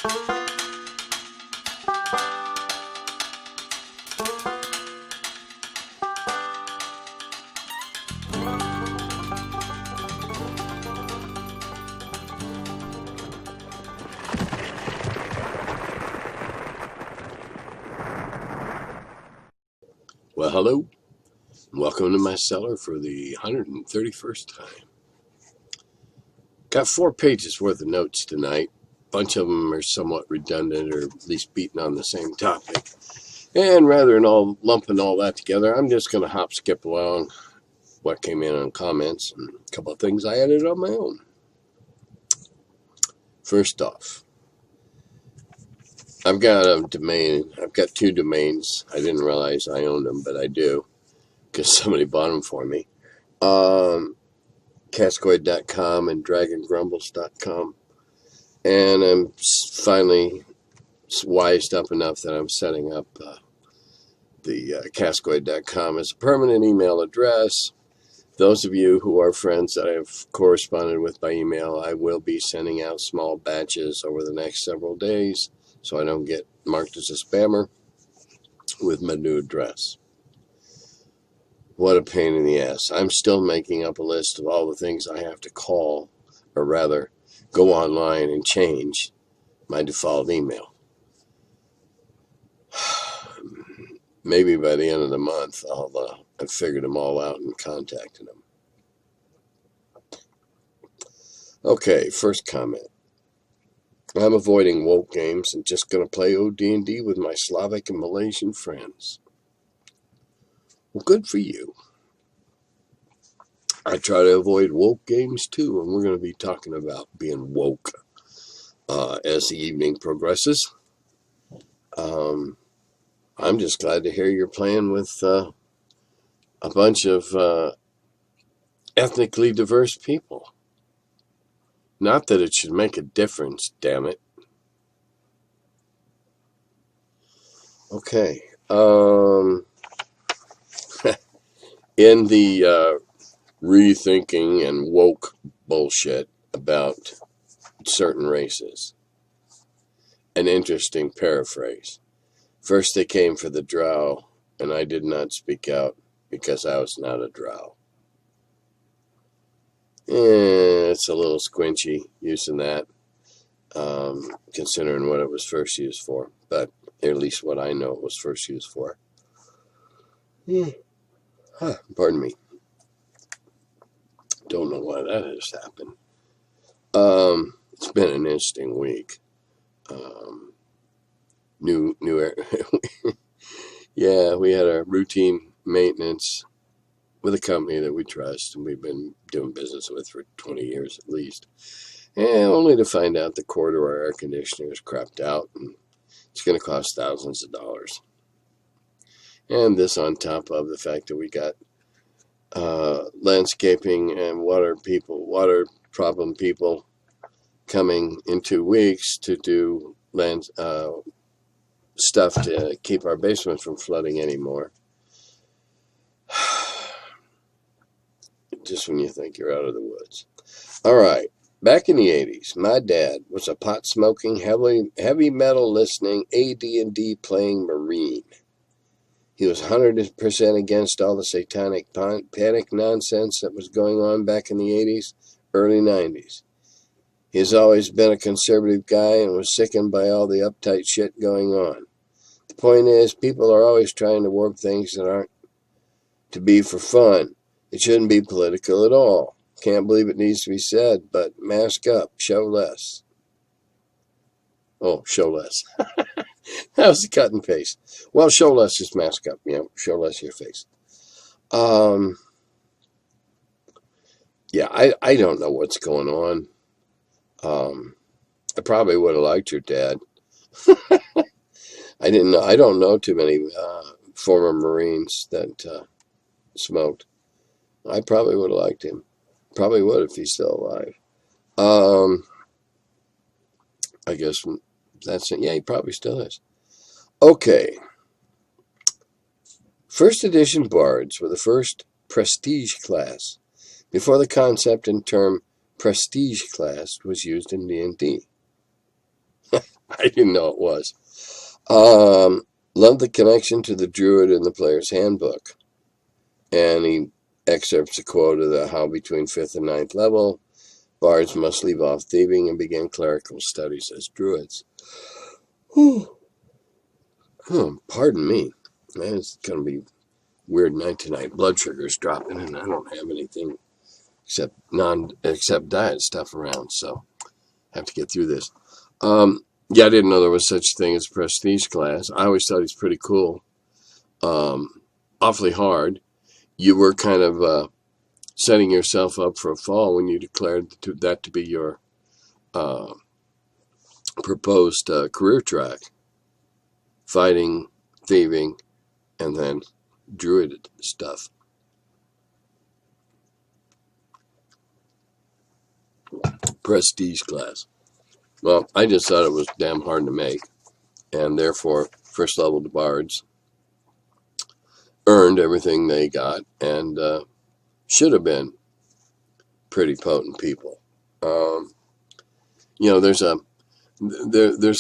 Well, hello, and welcome to my cellar for the 131st time. Got 4 pages worth of notes tonight. A bunch of them are somewhat redundant or at least beating on the same topic. And rather than all lumping all that together, I'm just going to skip along what came in on comments and a couple of things I added on my own. First off, I've got a domain. I've got 2 domains. I didn't realize I owned them, but I do because somebody bought them for me. Cascoid.com and dragongrumbles.com. And I'm finally wised up enough that I'm setting up the Cascoid.com as a permanent email address. Those of you who are friends that I've corresponded with by email, I will be sending out small batches over the next several days so I don't get marked as a spammer with my new address. What a pain in the ass. I'm still making up a list of all the things I have to call, or rather, go online and change my default email. Maybe by the end of the month, I've figured them all out and contacted them. Okay, first comment. I'm avoiding woke games and just going to play OD&D with my Slavic and Malaysian friends. Well, good for you. I try to avoid woke games too, and we're going to be talking about being woke as the evening progresses. I'm just glad to hear you're playing with a bunch of ethnically diverse people. Not that it should make a difference, damn it. Okay. In the rethinking and woke bullshit about certain races, an interesting paraphrase. First they came for the drow, and I did not speak out because I was not a drow. It's a little squinchy using that, considering what it was first used for, but at least what I know it was first used for. Pardon me. Don't know why that has happened. It's been an interesting week. Yeah, we had a routine maintenance with a company that we trust and we've been doing business with for 20 years at least. And only to find out the corridor air conditioner is crapped out and it's going to cost thousands of dollars. And this on top of the fact that we got landscaping and water problem people coming in 2 weeks to do stuff to keep our basement from flooding anymore. Just when you think you're out of the woods. All right. Back in the 80s, my dad was a pot-smoking, heavy metal listening, AD&D playing Marine. He was 100% against all the satanic panic nonsense that was going on back in the 80s, early 90s. He has always been a conservative guy and was sickened by all the uptight shit going on. The point is, people are always trying to warp things that aren't to be for fun. It shouldn't be political at all. Can't believe it needs to be said, but mask up, show less. Oh, show less. That was a cut and paste. Well, show less is mask up. Show less your face. Yeah, I don't know what's going on. I probably would have liked your dad. I don't know too many former Marines that smoked. I probably would have liked him. Probably would if he's still alive. I guess that's it. Yeah, he probably still is. Okay. First edition Bards were the first Prestige Class, before the concept and term Prestige Class was used in D&D. I didn't know it was. Love the connection to the druid in the player's handbook. And he excerpts a quote of the how between 5th and 9th level, bards must leave off thieving and begin clerical studies as druids. Pardon me. Man, it's going to be weird night tonight. Blood sugar's dropping, and I don't have anything except diet stuff around, so I have to get through this. Yeah, I didn't know there was such a thing as prestige class. I always thought it's pretty cool. Awfully hard. You were kind of setting yourself up for a fall when you declared that to be your proposed career track. Fighting, thieving, and then druid stuff. Prestige class. Well, I just thought it was damn hard to make, and therefore, first level bards earned everything they got, and should have been pretty potent people. There's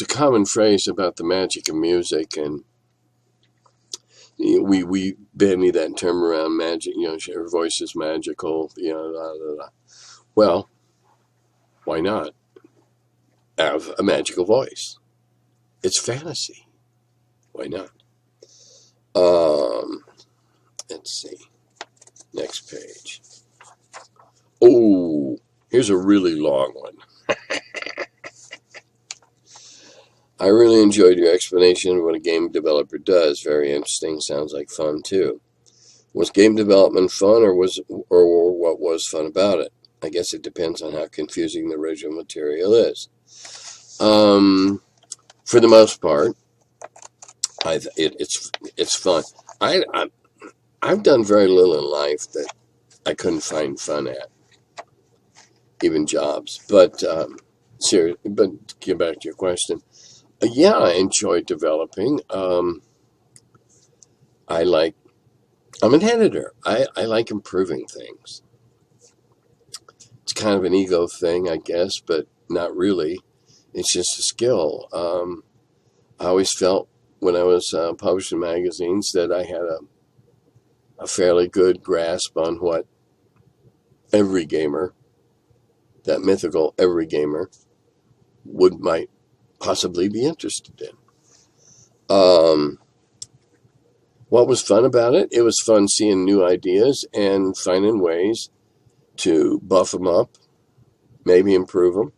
a common phrase about the magic of music, and we bandy that term around, magic. Her voice is magical. Well, why not have a magical voice? It's fantasy. Why not? Let's see. Next page. Oh, here's a really long one. I really enjoyed your explanation of what a game developer does. Very interesting. Sounds like fun too. Was game development fun, or what was fun about it? I guess it depends on how confusing the original material is. For the most part, it's fun. I've done very little in life that I couldn't find fun at, even jobs. But but get back to your question. Yeah, I enjoy developing. I'm an editor. I like improving things. It's kind of an ego thing, I guess, but not really. It's just a skill. I always felt when I was publishing magazines that I had a fairly good grasp on what every gamer, that mythical every gamer, might possibly be interested in. What was fun about it? It was fun seeing new ideas and finding ways to buff them up, maybe improve them.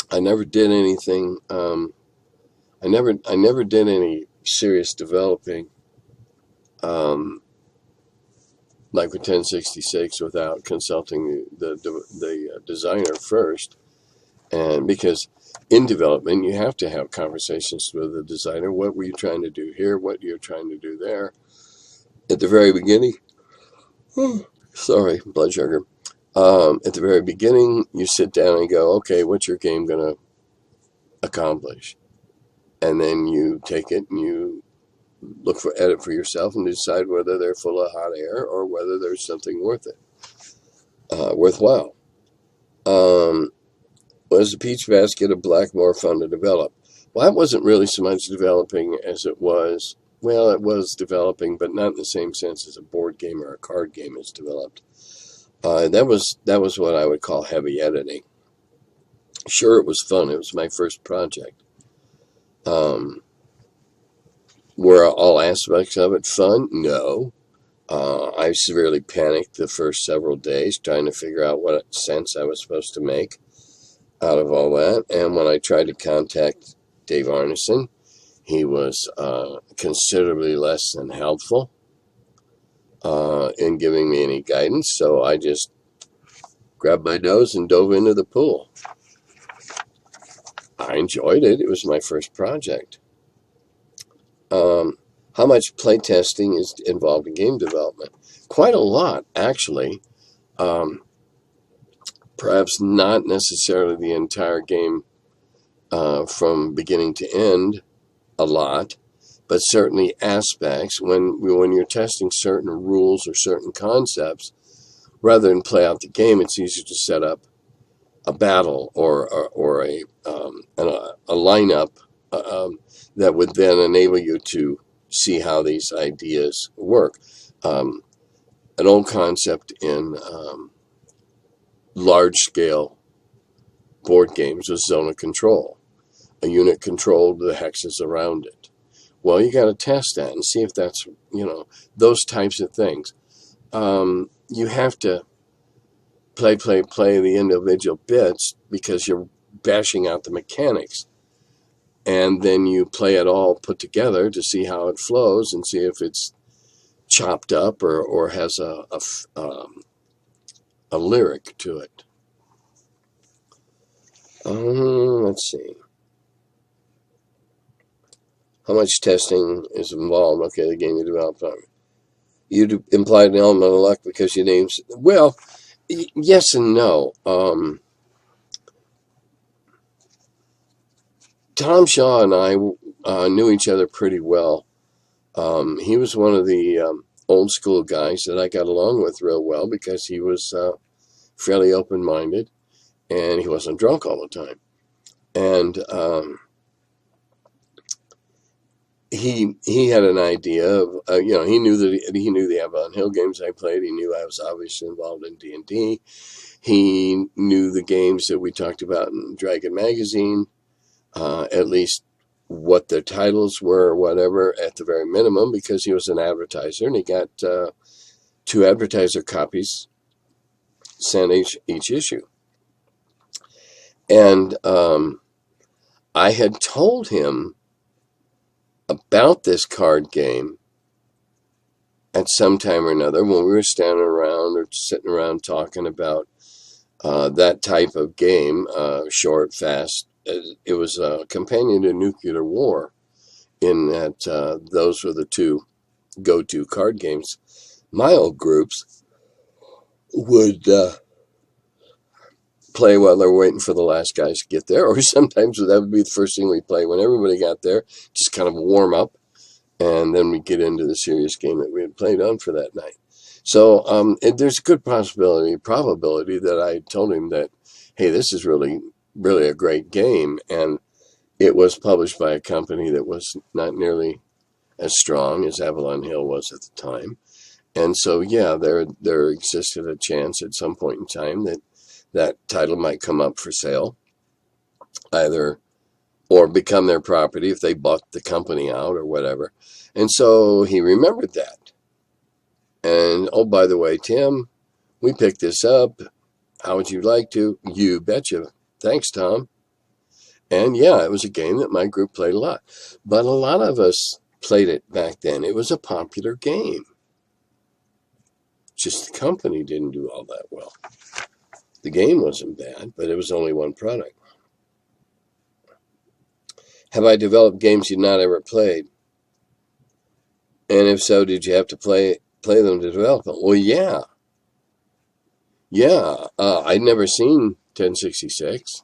I never did anything. I never did any serious developing, like with 1066, without consulting the designer first. And because in development, you have to have conversations with the designer. What were you trying to do here? What you're trying to do there? At the very beginning, sorry, blood sugar. At the very beginning, you sit down and go, okay, what's your game going to accomplish? And then you take it and you edit for yourself and decide whether they're full of hot air or whether there's something worthwhile. Was the peach basket of black more fun to develop? Well, that wasn't really so much developing as it was, well, it was developing, but not in the same sense as a board game or a card game is developed. That was what I would call heavy editing. Sure, it was fun. It was my first project. Were all aspects of it fun? No. I severely panicked the first several days trying to figure out what sense I was supposed to make out of all that. And when I tried to contact Dave Arneson, he was considerably less than helpful in giving me any guidance. So I just grabbed my nose and dove into the pool. I enjoyed it. It was my first project. How much playtesting is involved in game development? Quite a lot, actually. Perhaps not necessarily the entire game from beginning to end, a lot, but certainly aspects. When you're testing certain rules or certain concepts, rather than play out the game, it's easier to set up battle or a lineup that would then enable you to see how these ideas work. An old concept in large scale board games was zone of control. A unit controlled the hexes around it. Well, you got to test that and see if that's, those types of things. You have to play the individual bits because you're bashing out the mechanics. And then you play it all put together to see how it flows and see if it's chopped up or has a lyric to it. Let's see. How much testing is involved? Okay, the game you developed. You implied an element of luck because you named... Well, yes and no. Tom Shaw and I knew each other pretty well. He was one of the old school guys that I got along with real well because he was fairly open-minded and he wasn't drunk all the time. And he had an idea of, he knew the Avalon Hill games I played. He knew I was obviously involved in D&D. He knew the games that we talked about in Dragon Magazine, at least what their titles were or whatever at the very minimum, because he was an advertiser and he got 2 advertiser copies sent each issue. And I had told him about this card game at some time or another when we were standing around or sitting around talking about that type of game, short, fast. It was a companion to Nuclear War in that those were the 2 go-to card games. My old groups would play while they're waiting for the last guys to get there, or sometimes that would be the first thing we play when everybody got there, just kind of warm up, and then we get into the serious game that we had played on for that night. So there's a good probability that I told him that, hey, this is really, really a great game, and it was published by a company that was not nearly as strong as Avalon Hill was at the time. And so, yeah, there existed a chance at some point in time that title might come up for sale, either or become their property if they bought the company out or whatever. And so he remembered that. And, oh, by the way, Tim, we picked this up. How would you like to? You betcha. Thanks, Tom. And, yeah, it was a game that my group played a lot. But a lot of us played it back then. It was a popular game. Just the company didn't do all that well. The game wasn't bad, but it was only one product. Have I developed games you've not ever played? And if so, did you have to play them to develop them? Well, yeah. Yeah, I'd never seen 1066.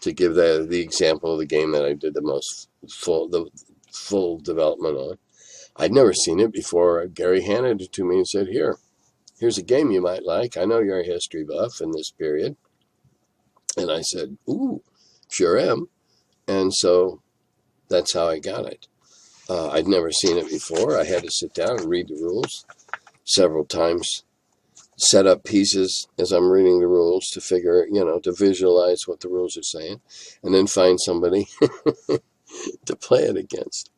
To give the example of the game that I did the full development on. I'd never seen it before. Gary handed it to me and said, here's a game you might like. I know you're a history buff in this period. And I said, ooh, sure am. And so that's how I got it. I'd never seen it before. I had to sit down and read the rules several times, set up pieces as I'm reading the rules to figure, to visualize what the rules are saying, and then find somebody to play it against.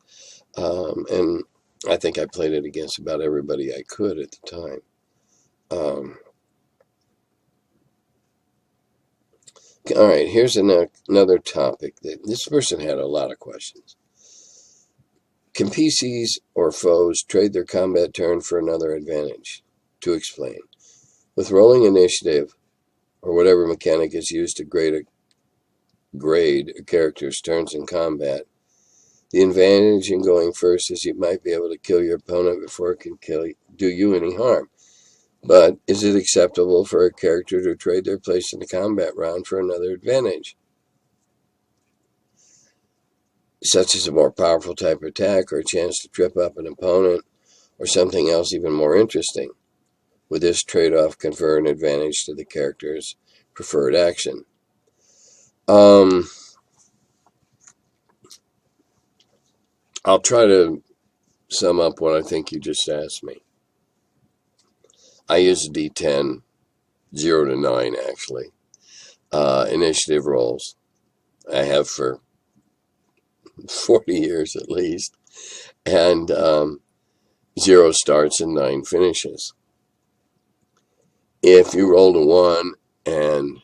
And I think I played it against about everybody I could at the time. All right, here's another topic. This person had a lot of questions. Can PCs or foes trade their combat turn for another advantage? To explain. With rolling initiative, or whatever mechanic is used to grade a character's turns in combat, the advantage in going first is you might be able to kill your opponent before it can do you any harm. But is it acceptable for a character to trade their place in the combat round for another advantage, such as a more powerful type of attack or a chance to trip up an opponent or something else even more interesting? With this trade-off, confer an advantage to the character's preferred action. I'll try to sum up what I think you just asked me. I use a D10, 0 to 9 actually, initiative rolls. I have for 40 years at least. And 0 starts and 9 finishes. If you rolled a 1 and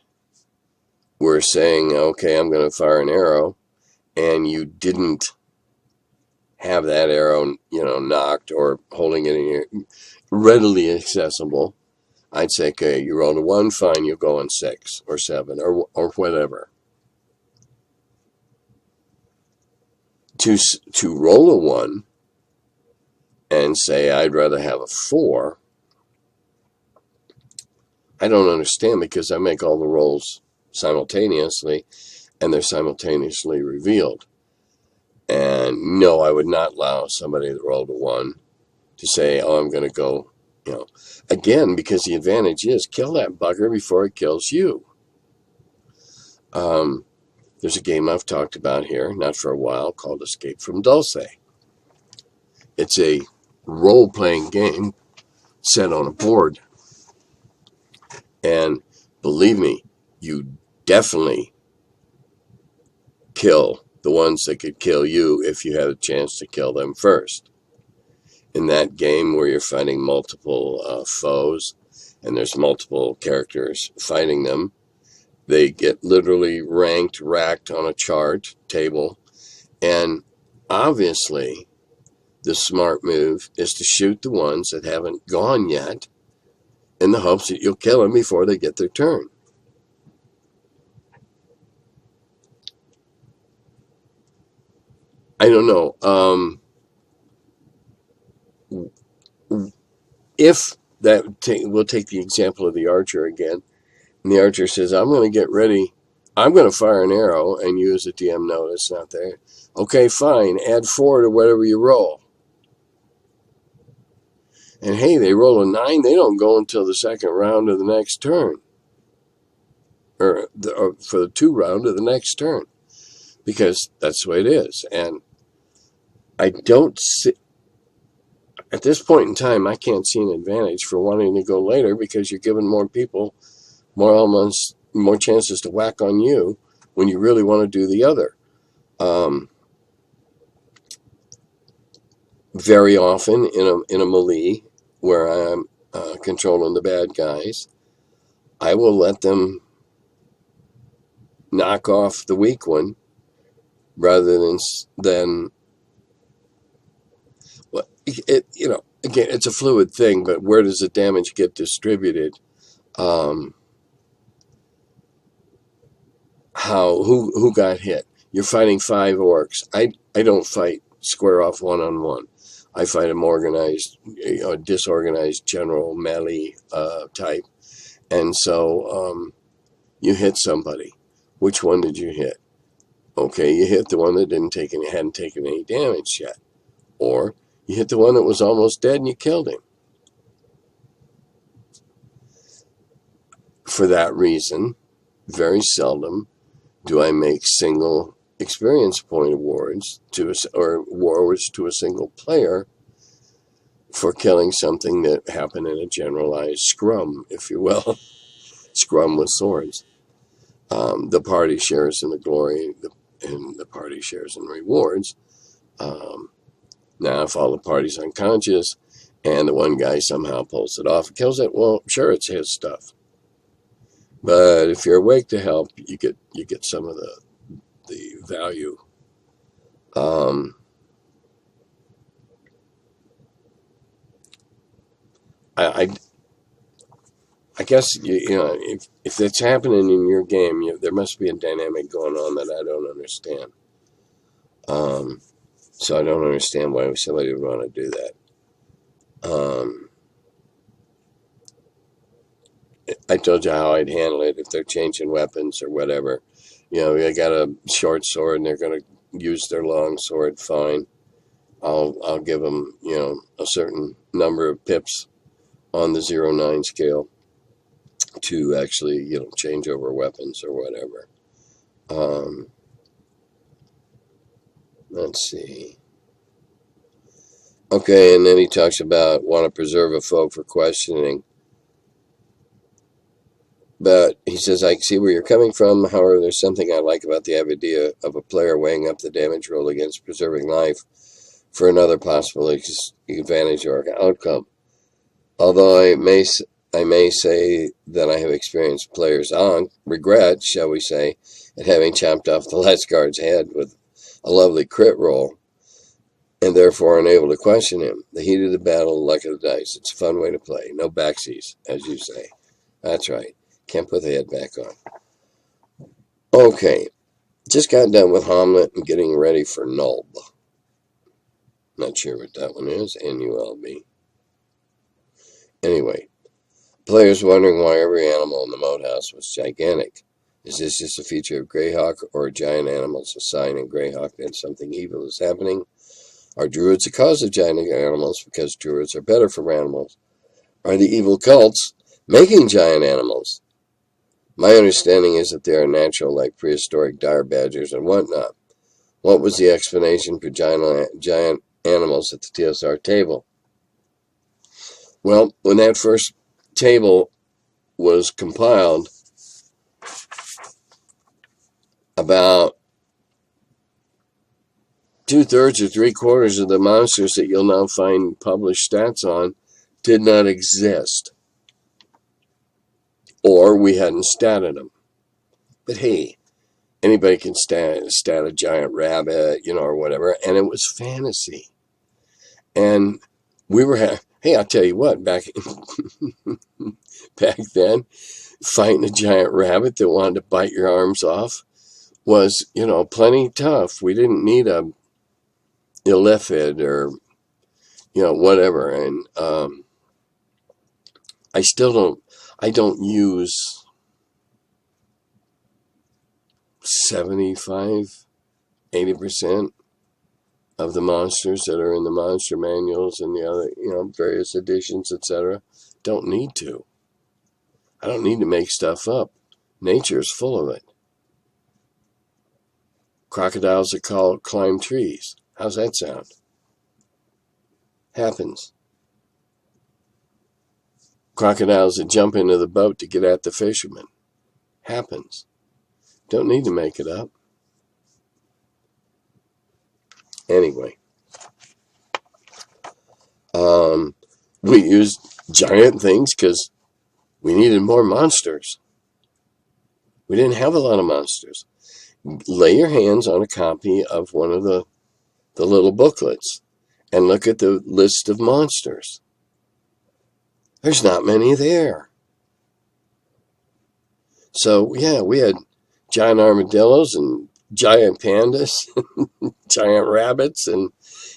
we're saying, okay, I'm going to fire an arrow, and you didn't have that arrow, knocked or holding it in your readily accessible, I'd say, okay, you rolled a 1, fine, you go on 6 or 7 or whatever. To roll a 1 and say, I'd rather have a 4, I don't understand, because I make all the rolls simultaneously and they're simultaneously revealed. And no, I would not allow somebody that rolled a 1 to say, oh, I'm going to go, again, because the advantage is kill that bugger before it kills you. There's a game I've talked about here, not for a while, called Escape from Dulce. It's a role-playing game set on a board. And believe me, you definitely kill the ones that could kill you if you had a chance to kill them first. In that game where you're fighting multiple foes and there's multiple characters fighting them, they get literally racked on a chart table. And obviously, the smart move is to shoot the ones that haven't gone yet in the hopes that you'll kill them before they get their turn. I don't know. If that, we'll take the example of the archer again. And the archer says, I'm going to get ready. I'm going to fire an arrow, and you as a DM know it's not there. Okay, fine. Add 4 to whatever you roll. And hey, they roll a 9. They don't go until the second round of the next turn. Or for the 2 round of the next turn. Because that's the way it is. And I don't see, at this point in time, I can't see an advantage for wanting to go later, because you're giving more people more chances to whack on you when you really want to do the other. Very often in a melee where I'm controlling the bad guys, I will let them knock off the weak one rather than well, again, it's a fluid thing, but where does the damage get distributed? Who got hit? You're fighting 5 orcs. I don't fight square off one-on-one. I fight a disorganized general melee type. And so you hit somebody. Which one did you hit? Okay, you hit the one that hadn't taken any damage yet. Or you hit the one that was almost dead and you killed him. For that reason, very seldom do I make single experience point awards or awards to a single player for killing something that happened in a generalized scrum, if you will. Scrum with swords. The party shares in the glory, and the party shares in rewards. Now, if all the party's unconscious and the one guy somehow pulls it off and kills it, well, sure, it's his stuff. But if you're awake to help, you get some of the value. I guess if it's happening in your game, there must be a dynamic going on that I don't understand. So I don't understand why somebody would want to do that. I told you how I'd handle it if they're changing weapons or whatever. They got a short sword and they're going to use their long sword. Fine, I'll give them a certain number of pips on the 0-9 scale to actually, change over weapons or whatever. Let's see. Okay, and then he talks about want to preserve a foe for questioning. But he says, I see where you're coming from. However, there's something I like about the idea of a player weighing up the damage roll against preserving life for another possible advantage or outcome. Although I may say that I have experienced players on regret, shall we say, at having chopped off the last guard's head with a lovely crit roll, and therefore unable to question him. The heat of the battle, the luck of the dice. It's a fun way to play. No backsies, as you say. That's right. Can't put the head back on. Okay. Just got done with Hamlet and getting ready for Nulb. Not sure what that one is. N-U-L-B. Anyway. Players wondering why every animal in the moat house was gigantic. Is this just a feature of Greyhawk, or a giant animal's a sign in Greyhawk that something evil is happening? Are druids the cause of giant animals because druids are better for animals? Are the evil cults making giant animals? My understanding is that they are natural, like prehistoric dire badgers and whatnot. What was the explanation for giant animals at the TSR table? Well, when that first table was compiled, about 2/3 or 3/4 of the monsters that you'll now find published stats on did not exist. Or we hadn't statted them. But hey, anybody can stat a giant rabbit, or whatever. And it was fantasy. And we were, hey, I'll tell you what, back then, fighting a giant rabbit that wanted to bite your arms off was, plenty tough. We didn't need a illithid or, whatever. And I don't use 75, 80% of the monsters that are in the monster manuals and the other, various editions, etc. Don't need to. I don't need to make stuff up. Nature is full of it. Crocodiles that climb trees. How's that sound? Happens. Crocodiles that jump into the boat to get at the fishermen. Happens. Don't need to make it up. Anyway. We used giant things because we needed more monsters. We didn't have a lot of monsters. Lay your hands on a copy of one of the little booklets and look at the list of monsters. There's not many there. So, yeah, we had giant armadillos and giant pandas, giant rabbits, and,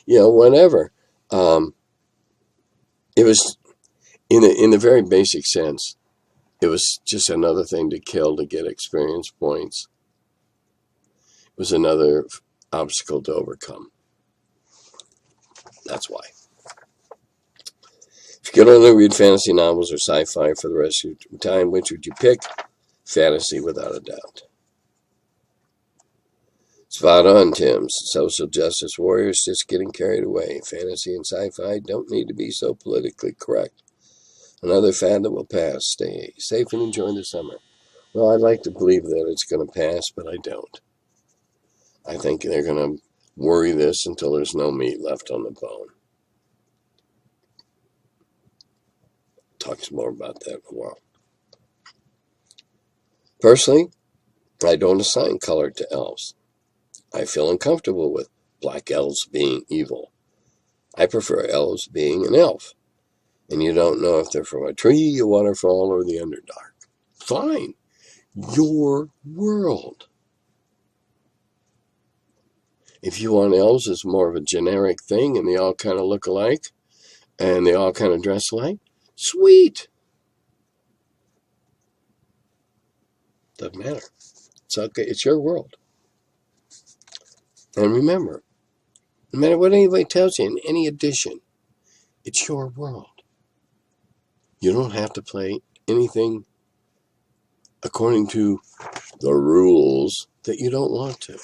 whatever. It was, in the very basic sense, it was just another thing to kill to get experience points. It was another obstacle to overcome. That's why. If you could only read fantasy novels or sci-fi for the rest of your time, which would you pick? Fantasy, without a doubt. Spot on, Tim. Social justice warriors just getting carried away. Fantasy and sci-fi don't need to be so politically correct. Another fad that will pass. Stay safe and enjoy the summer. Well, I'd like to believe that it's going to pass, but I don't. I think they're going to worry this until there's no meat left on the bone. Talks more about that in a while. Personally, I don't assign color to elves. I feel uncomfortable with black elves being evil. I prefer elves being an elf. And you don't know if they're from a tree, a waterfall, or the Underdark. Fine. Your world. If you want elves as more of a generic thing and they all kind of look alike and they all kind of dress alike, sweet. Doesn't matter. It's okay. It's your world. And remember, no matter what anybody tells you in any edition, it's your world. You don't have to play anything according to the rules that you don't want to.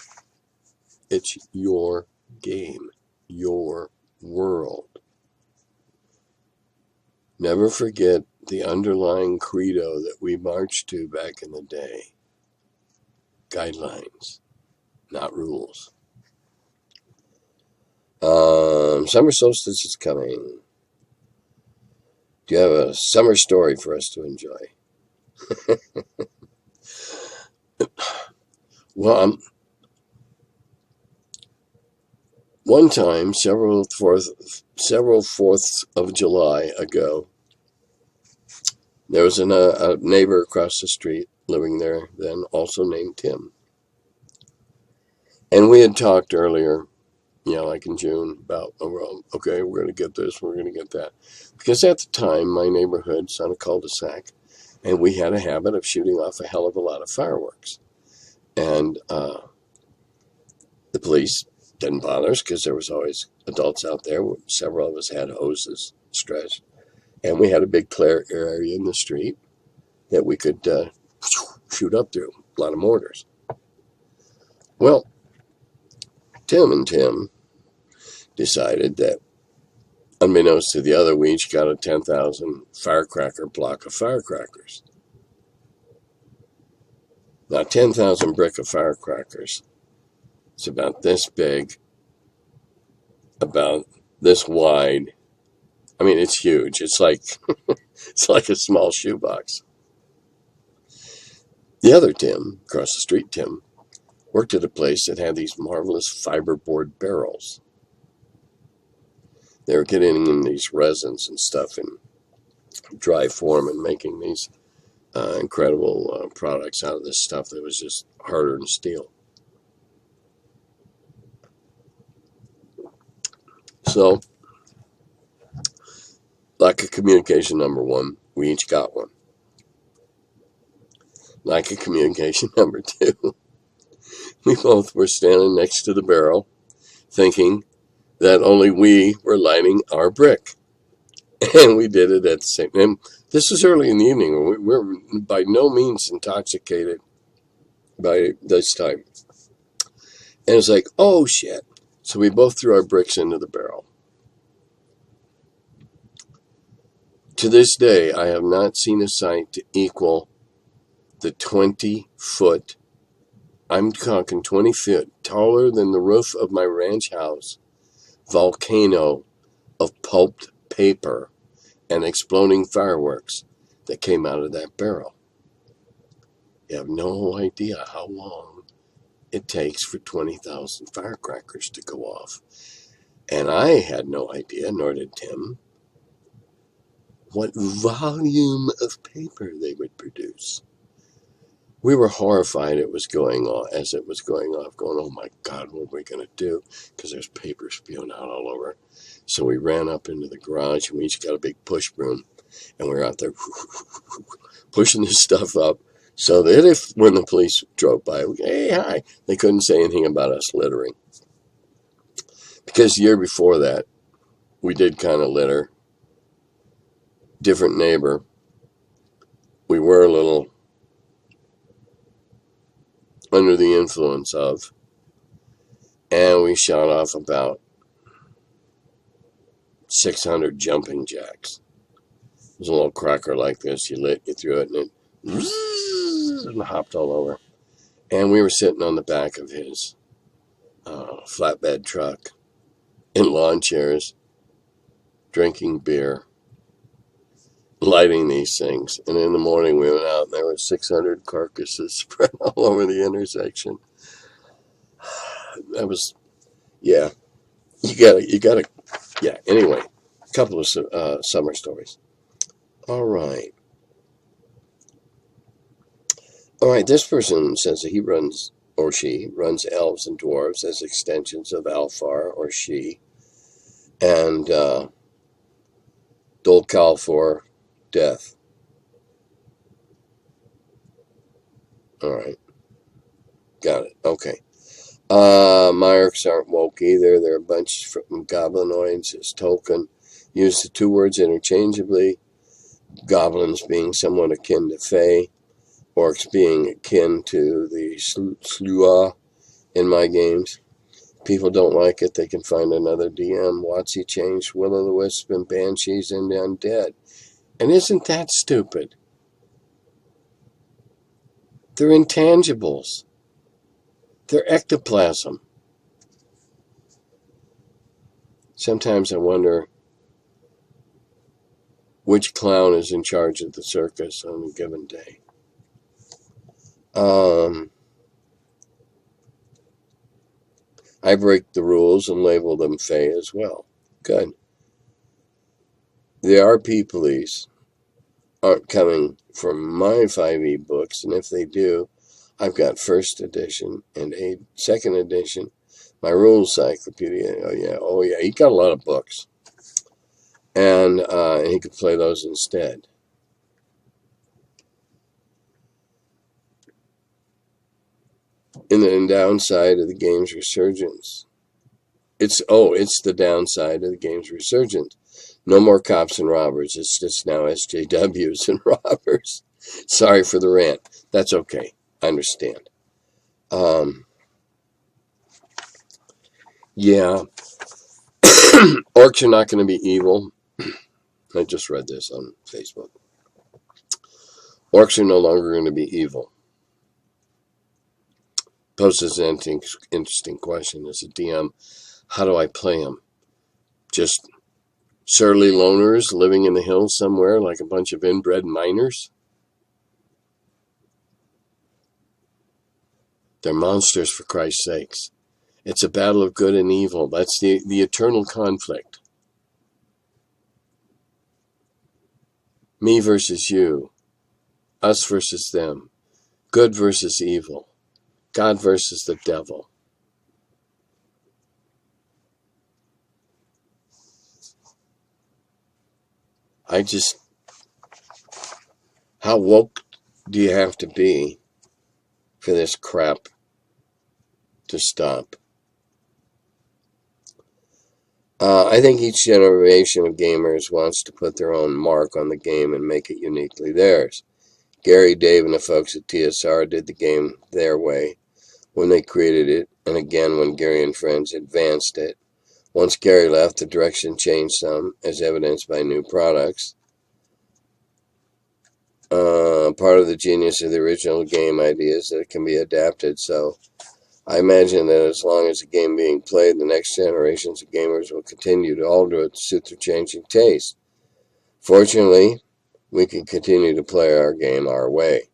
It's your game, your world. Never forget the underlying credo that we marched to back in the day. Guidelines, not rules. Summer solstice is coming. Do you have a summer story for us to enjoy? Well, one time, several 4th of July ago, there was a neighbor across the street living there then, also named Tim. And we had talked earlier, like in June, about, okay, we're going to get this, we're going to get that. Because at the time, my neighborhood's on a cul-de-sac, and we had a habit of shooting off a hell of a lot of fireworks. And the police didn't bother us because there was always adults out there. Several of us had hoses stretched. And we had a big clear area in the street that we could shoot up through. A lot of mortars. Well, Tim decided that, unbeknownst to the other, we each got a 10,000 firecracker block of firecrackers. Now, 10,000 brick of firecrackers. It's about this big, about this wide. I mean, it's huge. It's like it's like a small shoebox. The other Tim, across the street Tim, worked at a place that had these marvelous fiberboard barrels. They were getting in these resins and stuff in dry form and making these incredible products out of this stuff that was just harder than steel. So, lack of communication, number one, we each got one. Lack of communication, number two, we both were standing next to the barrel thinking that only we were lighting our brick. And we did it at the same time. This is early in the evening. We're by no means intoxicated by this time. And it's like, oh shit. So we both threw our bricks into the barrel. To this day, I have not seen a sight to equal the 20-foot, I'm talking 20 feet, taller than the roof of my ranch house, volcano of pulped paper and exploding fireworks that came out of that barrel. You have no idea how long it takes for 20,000 firecrackers to go off. And I had no idea, nor did Tim, what volume of paper they would produce. We were horrified it was going on, as it was going off, going, oh my God, what are we going to do? Because there's paper spewing out all over. So we ran up into the garage, and we each got a big push broom, and we were out there pushing this stuff up so that if, when the police drove by, hey, hi, they couldn't say anything about us littering. Because the year before that, we did kind of litter. Different neighbor. We were a little under the influence of, and we shot off about 600 jumping jacks. It was a little cracker like this. You lit, you threw it, and it hopped all over. And we were sitting on the back of his flatbed truck in lawn chairs, drinking beer, lighting these things. And in the morning we went out and there were 600 carcasses spread all over the intersection. That was, yeah, you gotta, yeah. Anyway, a couple of summer stories. All right, this person says that he runs, or she runs elves and dwarves as extensions of Alfar or she, and Dolcal for death. All right. Got it. Okay. Myrics aren't woke either. They're a bunch from goblinoids. As Tolkien used the two words interchangeably. goblins being somewhat akin to fae, orcs being akin to the Sluagh in my games. People don't like it, they can find another DM. WotC changed Will-o'-the-Wisp and Banshees into undead. And isn't that stupid? They're intangibles. They're ectoplasm. Sometimes I wonder which clown is in charge of the circus on a given day. I break the rules and label them fae as well. Good. The RP police aren't coming for my 5e books, and if they do, I've got first edition and second edition. My rules encyclopedia. Oh yeah. He got a lot of books, and he could play those instead. And the downside of the game's resurgence. It's the downside of the game's resurgence. No more cops and robbers. It's just now SJWs and robbers. Sorry for the rant. That's okay. I understand. Yeah. Orcs are not going to be evil. I just read this on Facebook. Orcs are no longer going to be evil. Poses an interesting question. As a DM, how do I play them? Just surly loners living in the hills somewhere like a bunch of inbred miners? They're monsters, for Christ's sakes. It's a battle of good and evil. That's the eternal conflict. Me versus you. Us versus them. Good versus evil. God versus the devil. How woke do you have to be for this crap to stop? I think each generation of gamers wants to put their own mark on the game and make it uniquely theirs. Gary, Dave, and the folks at TSR did the game their way when they created it, and again when Gary and friends advanced it. Once Gary left, the direction changed some, as evidenced by new products. Part of the genius of the original game idea is that it can be adapted, so I imagine that as long as the game being played, the next generations of gamers will continue to alter it to suit their changing taste. Fortunately, we can continue to play our game our way.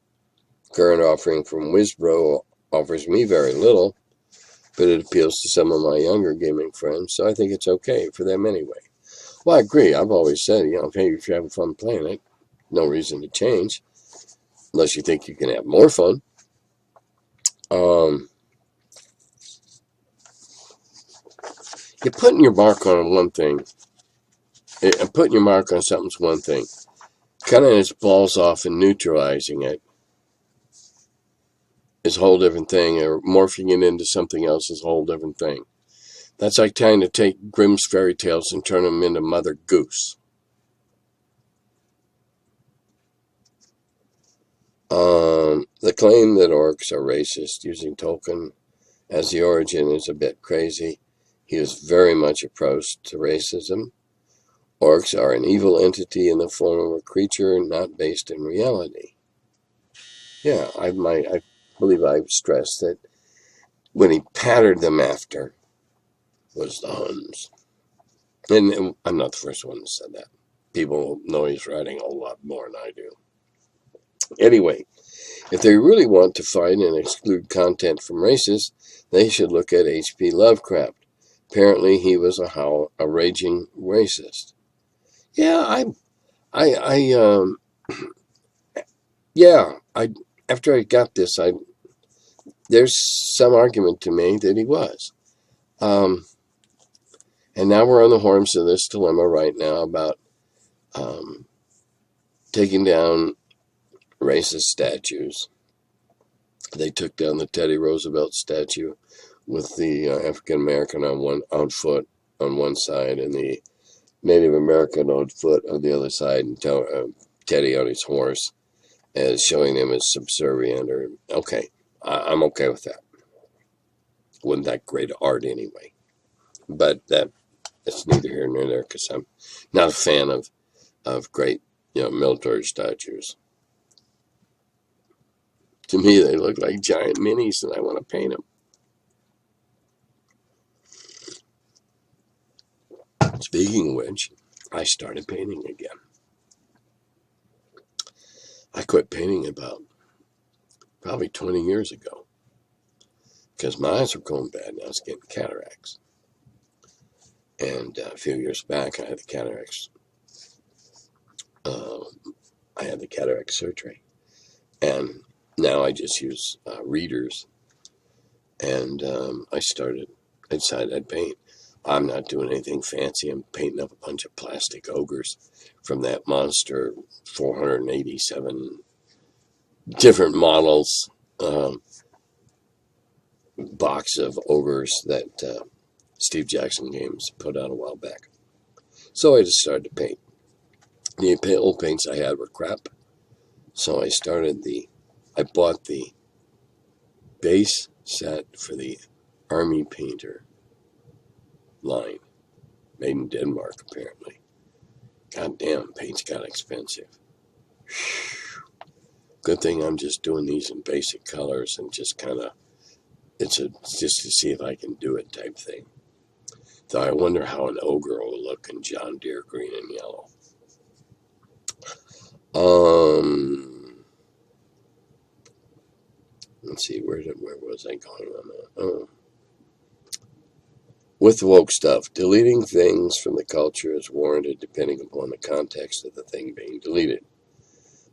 Current offering from Wizbro offers me very little, but it appeals to some of my younger gaming friends, so I think it's okay for them anyway. Well, I agree. I've always said, okay, if you're having fun playing it, no reason to change, unless you think you can have more fun. You're putting your mark on one thing. Putting your mark on something's one thing. Cutting its balls off and neutralizing it is a whole different thing, or morphing it into something else is a whole different thing. That's like trying to take Grimm's fairy tales and turn them into Mother Goose. The claim that orcs are racist using Tolkien as the origin is a bit crazy. He is very much opposed to racism. Orcs are an evil entity in the form of a creature not based in reality. Yeah, I believe I've stressed that when he patterned them after was the Huns. And I'm not the first one that said that. People know he's writing a whole lot more than I do. Anyway, if they really want to find and exclude content from racists, they should look at H.P. Lovecraft. Apparently, he was a raging racist. Yeah, after I got this, there's some argument to me that he was. And now we're on the horns of this dilemma right now about taking down racist statues. They took down the Teddy Roosevelt statue with the African American on foot on one side and the Native American on foot on the other side, and Teddy on his horse as showing him as subservient. Or okay, I'm okay with that. Wasn't that great art anyway? But it's neither here nor there because I'm not a fan of great military statues. To me, they look like giant minis, and I want to paint them. Speaking of which, I started painting again. I quit painting about probably 20 years ago because my eyes were going bad and I was getting cataracts. And a few years back, I had the cataracts. I had the cataract surgery, and now I just use readers. And I decided I'd paint. I'm not doing anything fancy. I'm painting up a bunch of plastic ogres from that monster 487 different models box of ogres that Steve Jackson Games put out a while back. So I just started to paint. The old paints I had were crap. So I bought the base set for the Army Painter line, made in Denmark apparently. God damn, paints got expensive. Good thing I'm just doing these in basic colors and just kind of, it's just to see if I can do it type thing. Though I wonder how an ogre will look in John Deere green and yellow. Let's see, where was I going on that? Oh. With the woke stuff, deleting things from the culture is warranted depending upon the context of the thing being deleted.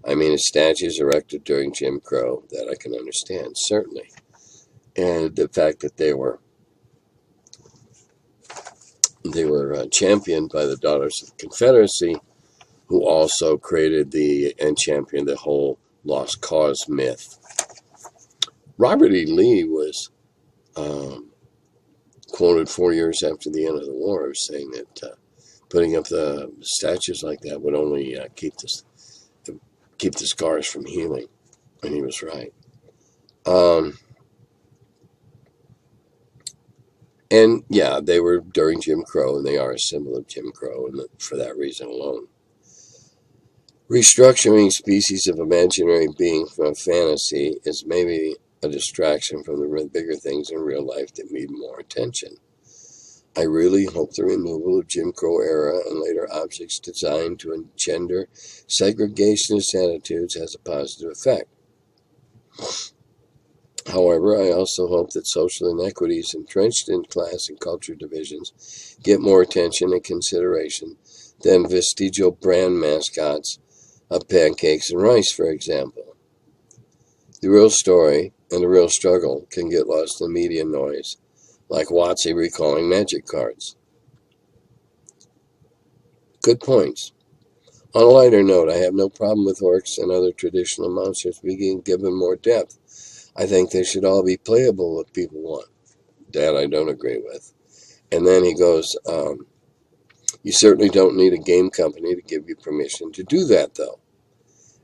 I mean, if statues erected during Jim Crow, that I can understand, certainly. And the fact that they were championed by the Daughters of the Confederacy, who also created and championed the whole Lost Cause myth. Robert E. Lee was quoted 4 years after the end of the war saying that putting up the statues like that would only keep the scars from healing, and he was right. And yeah, they were during Jim Crow, and they are a symbol of Jim Crow, and for that reason alone. Restructuring species of imaginary being from a fantasy is maybe a distraction from the bigger things in real life that need more attention. I really hope the removal of Jim Crow era and later objects designed to engender segregationist attitudes has a positive effect. However, I also hope that social inequities entrenched in class and culture divisions get more attention and consideration than vestigial brand mascots of pancakes and rice, for example. The real story and the real struggle can get lost in media noise, like WotC recalling magic cards. Good points. On a lighter note, I have no problem with orcs and other traditional monsters being given more depth. I think they should all be playable if people want. That I don't agree with. And then he goes, you certainly don't need a game company to give you permission to do that, though.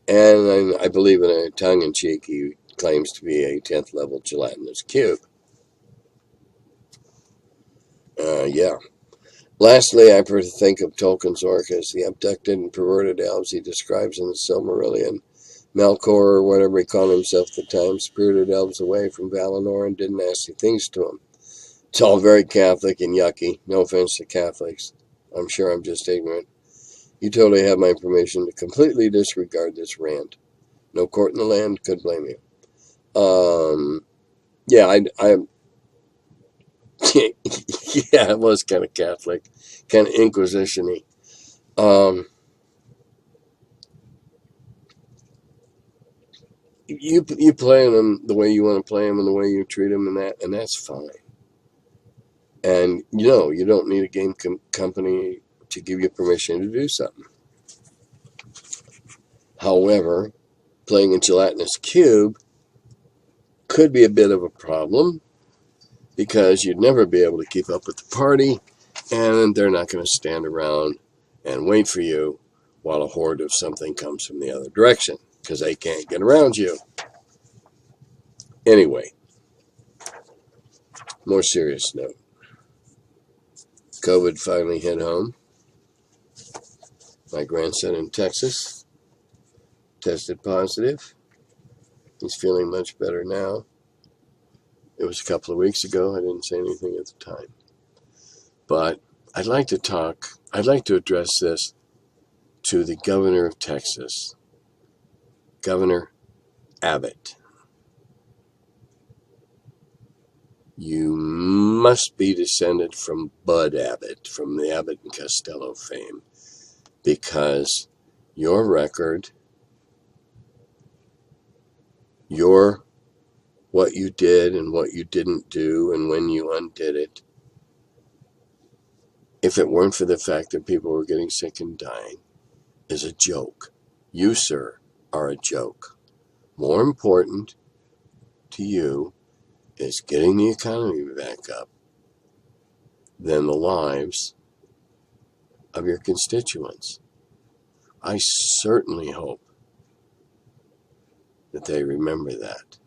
And I believe in a tongue-in-cheek, he claims to be a 10th level gelatinous cube. Yeah. Lastly, I prefer to think of Tolkien's orc as the abducted and perverted elves he describes in the Silmarillion. Melkor, or whatever he called himself at the time, spirited elves away from Valinor and did nasty things to them. It's all very Catholic and yucky. No offense to Catholics. I'm sure I'm just ignorant. You totally have my permission to completely disregard this rant. No court in the land could blame you. Yeah, yeah, it was kind of Catholic, kind of Inquisition-y. You play them the way you want to play them and the way you treat them, and that's fine. And you don't need a game company to give you permission to do something. However, playing a gelatinous cube could be a bit of a problem because you'd never be able to keep up with the party, and they're not going to stand around and wait for you while a horde of something comes from the other direction, because they can't get around you. Anyway, more serious note. COVID finally hit home. My grandson in Texas tested positive. He's feeling much better now. It was a couple of weeks ago. I didn't say anything at the time. But I'd like to address this to the governor of Texas, Governor Abbott. You must be descended from Bud Abbott, from the Abbott and Costello fame, because your record, what you did and what you didn't do and when you undid it, if it weren't for the fact that people were getting sick and dying, is a joke. You, sir, are a joke. More important to you is getting the economy back up than the lives of your constituents. I certainly hope that they remember that.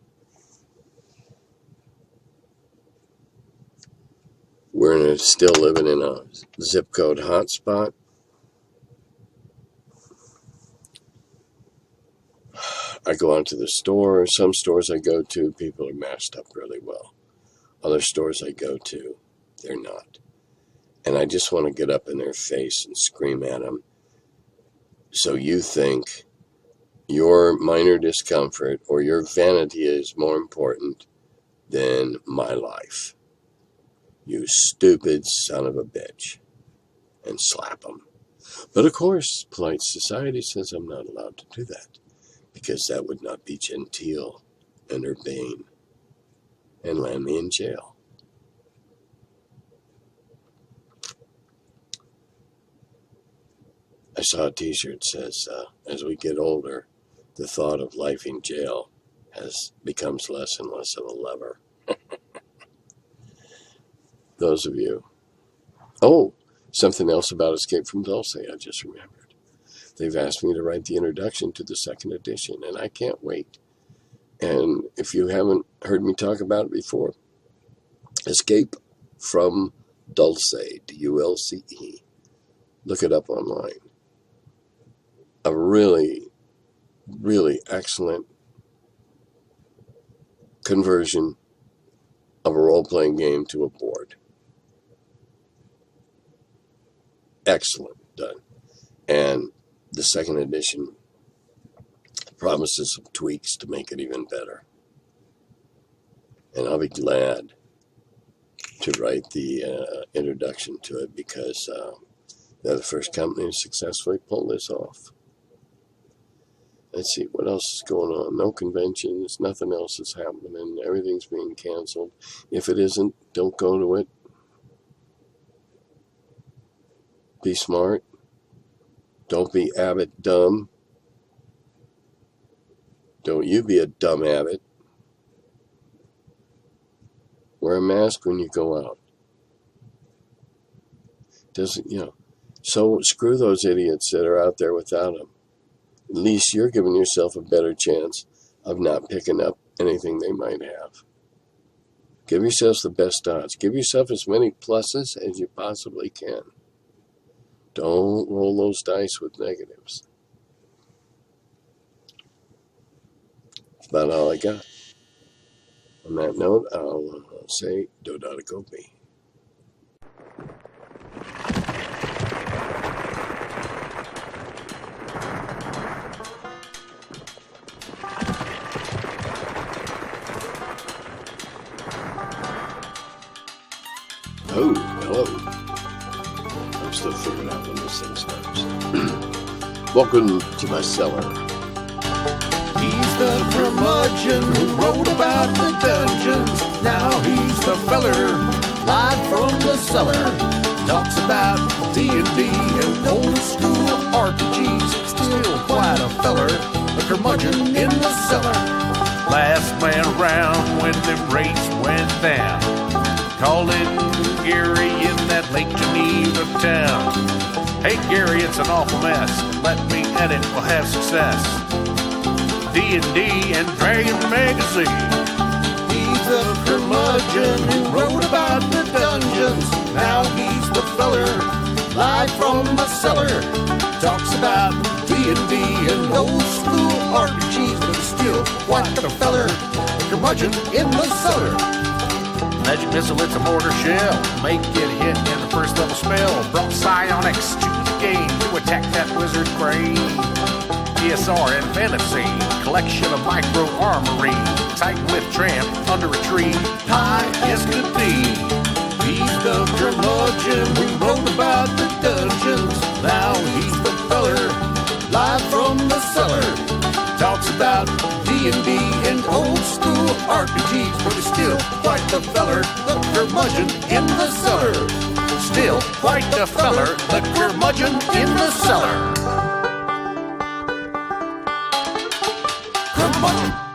We're still living in a zip code hotspot. I go out to the store. Some stores I go to, people are masked up really well. Other stores I go to, they're not. And I just want to get up in their face and scream at them. So you think your minor discomfort or your vanity is more important than my life. You stupid son of a bitch. And slap them. But of course, polite society says I'm not allowed to do that, because that would not be genteel and urbane and land me in jail. I saw a t-shirt that says, as we get older, the thought of life in jail becomes less and less of a lever. Those of you. Oh, something else about Escape from Dulce, I just remembered. They've asked me to write the introduction to the second edition, and I can't wait. And if you haven't heard me talk about it before, Escape from Dulce, D-U-L-C-E. Look it up online. A really, really excellent conversion of a role-playing game to a board. Excellent done. And the second edition promises some tweaks to make it even better. And I'll be glad to write the introduction to it, because they're the first company to successfully pull this off. Let's see, what else is going on? No conventions, nothing else is happening. Everything's being canceled. If it isn't, don't go to it. Be smart. Don't be Abbott dumb. Don't you be a dumb Abbott. Wear a mask when you go out. So screw those idiots that are out there without them. At least you're giving yourself a better chance of not picking up anything they might have. Give yourselves the best odds. Give yourself as many pluses as you possibly can. Don't roll those dice with negatives. That's about all I got. On that note, I'll say Dodatagopi. Oh, hello. I'm still figuring out when this thing starts. Welcome to my cellar. He's the Curmudgeon who wrote about the dungeons. Now he's the feller, live from the cellar. Talks about D&D and old school RPGs. Still quite a feller, the Curmudgeon in the cellar. Last man around when them rates went down. Called it Erie in that Lake Geneva town. Hey Gary, it's an awful mess. Let me edit, we'll have success. D&D and Dragon Magazine. He's a curmudgeon who wrote about the dungeons. Now he's the feller, live from the cellar. Talks about D&D and old school RPGs, but he's still quite the feller, curmudgeon in the cellar. Magic missile, it's a mortar shell. Make it hit in the first level spell. Brought psionics to the game to attack that wizard brain. DSR and fantasy, collection of micro armory. Tight with tramp under a tree, high as could be. He's the curmudgeon who wrote about the dungeons. Now he's the feller, live from the cellar. Talks about D&D and old school RPGs, but he's still quite the feller, the curmudgeon in the cellar. Still quite the feller, the curmudgeon in the cellar. Curmudgeon.